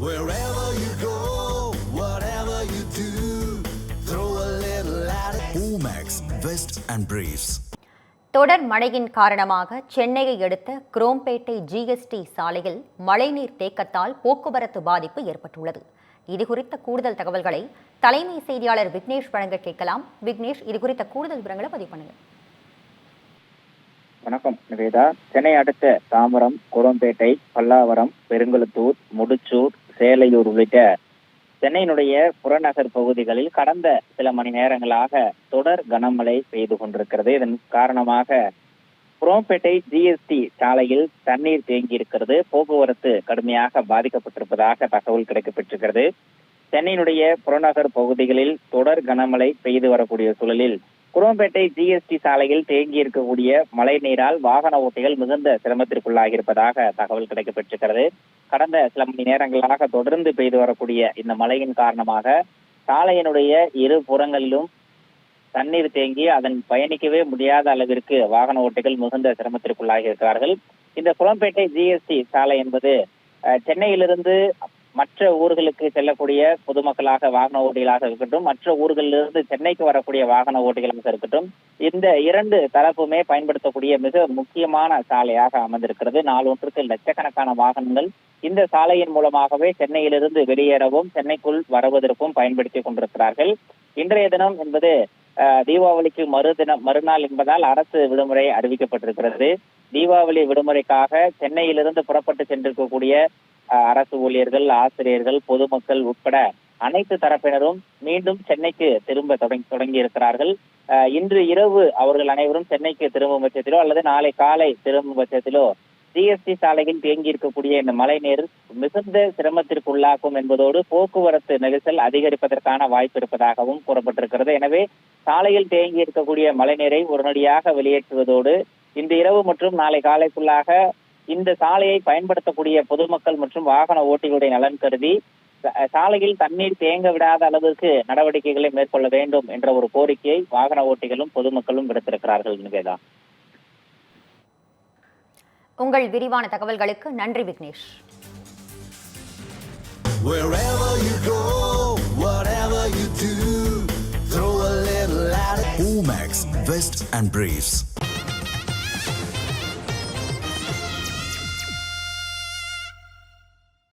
Wherever you go, whatever you do, throw a little at it. Omax, Vest and Briefs. தொடர் மழையின் காரணமாக சென்னையை அடுத்த குரோம்பேட்டை ஜிஎஸ்டி சாலையில் மழைநீர் தேக்கத்தால் போக்குவரத்து பாதிப்பு ஏற்பட்டுள்ளது. இதுகுறித்த கூடுதல் தகவல்களை தலைமை செய்தியாளர் விக்னேஷ் வழங்க கேட்கலாம். விக்னேஷ், இதுகுறித்த கூடுதல் விவரங்களை பதிவு பண்ணுங்க. வணக்கம் நிவேதா. சென்னை அடுத்த தாம்பரம், குரோம்பேட்டை, பல்லாவரம், பெருங்குளத்தூர், முடிச்சூர், சேலையூர் உள்ளிட்ட சென்னையினுடைய புறநகர் பகுதிகளில் கடந்த சில மணி நேரங்களாக தொடர் கனமழை பெய்து கொண்டிருக்கிறது. இதன் காரணமாக குரோம்பேட்டை ஜிஎஸ்டி சாலையில் தண்ணீர் தேங்கி இருக்கிறது. போக்குவரத்து கடுமையாக பாதிக்கப்பட்டிருப்பதாக தகவல் கிடைக்கப்பட்டிருக்கிறது. சென்னையினுடைய புறநகர் பகுதிகளில் தொடர் கனமழை பெய்து வரக்கூடிய சூழலில் குரோம்பேட்டை ஜிஎஸ்டி சாலையில் தேங்கி இருக்கக்கூடிய மழை நீரால் வாகன ஓட்டிகள் மிகுந்த சிரமத்திற்குள்ளாகி இருப்பதாக தகவல் கிடைக்கப்பட்டிருக்கிறது. கடந்த சில மணி நேரங்களாக தொடர்ந்து பெய்து வரக்கூடிய இந்த மழையின் காரணமாக சாலையினுடைய இரு புறங்களிலும் தண்ணீர் தேங்கி அதன் பயணிக்கவே முடியாத அளவிற்கு வாகன ஓட்டிகள் மிகுந்த சிரமத்திற்குள்ளாகி இருக்கிறார்கள். இந்த குரோம்பேட்டை ஜிஎஸ்டி சாலை என்பது சென்னையிலிருந்து மற்ற ஊர்களுக்கு செல்லக்கூடிய பொதுமக்களாக வாகன ஓட்டிகளாக இருக்கட்டும், மற்ற ஊர்களிலிருந்து சென்னைக்கு வரக்கூடிய வாகன ஓட்டிகளாக இருக்கட்டும், இந்த இரண்டு தரப்புமே பயன்படுத்தக்கூடிய மிக முக்கியமான சாலையாக அமைந்திருக்கிறது. நாளொன்றுக்கு லட்சக்கணக்கான வாகனங்கள் இந்த சாலையின் மூலமாகவே சென்னையிலிருந்து வெளியேறவும் சென்னைக்குள் வருவதற்கும் பயன்படுத்தி கொண்டிருக்கிறார்கள். இன்றைய தினம் என்பது தீபாவளிக்கு மறுநாள் என்பதால் அரசு விடுமுறை அறிவிக்கப்பட்டிருக்கிறது. தீபாவளி விடுமுறைக்காக சென்னையிலிருந்து புறப்பட்டு சென்றிருக்கக்கூடிய அரசு ஊழியர்கள், ஆசிரியர்கள், பொதுமக்கள் உட்பட அனைத்து தரப்பினரும் மீண்டும் சென்னைக்கு திரும்ப தொடங்கி இருக்கிறார்கள். இன்று இரவு அவர்கள் அனைவரும் சென்னைக்கு திரும்பும் பட்சத்திலோ அல்லது நாளை காலை திரும்பும் பட்சத்திலோ ஜிஎஸ்டி சாலையில் தேங்கி இருக்கக்கூடிய இந்த மழை நீர் மிகுந்த சிரமத்திற்கு உள்ளாக்கும் என்பதோடு போக்குவரத்து நெரிசல் அதிகரிப்பதற்கான வாய்ப்பு இருப்பதாகவும் கூறப்பட்டிருக்கிறது. எனவே சாலையில் தேங்கி இருக்கக்கூடிய மழை நீரை உடனடியாக வெளியேற்றுவதோடு இன்று இரவு மற்றும் நாளை காலைக்குள்ளாக இந்த சாலையை பயன்படுத்தக்கூடிய பொதுமக்கள் மற்றும் வாகன ஓட்டிகளுடைய நலன் கருதி சாலையில் தண்ணீர் தேங்க விடாத அளவிற்கு நடவடிக்கைகளை மேற்கொள்ள வேண்டும் என்ற ஒரு கோரிக்கையை வாகன ஓட்டிகளும் பொதுமக்களும் விடுத்திருக்கிறார்கள். நிவேதா, உங்கள் விரிவான தகவல்களுக்கு நன்றி Vignesh. Wherever you go, whatever you do, throw a little at it. Omax, Vest and Briefs.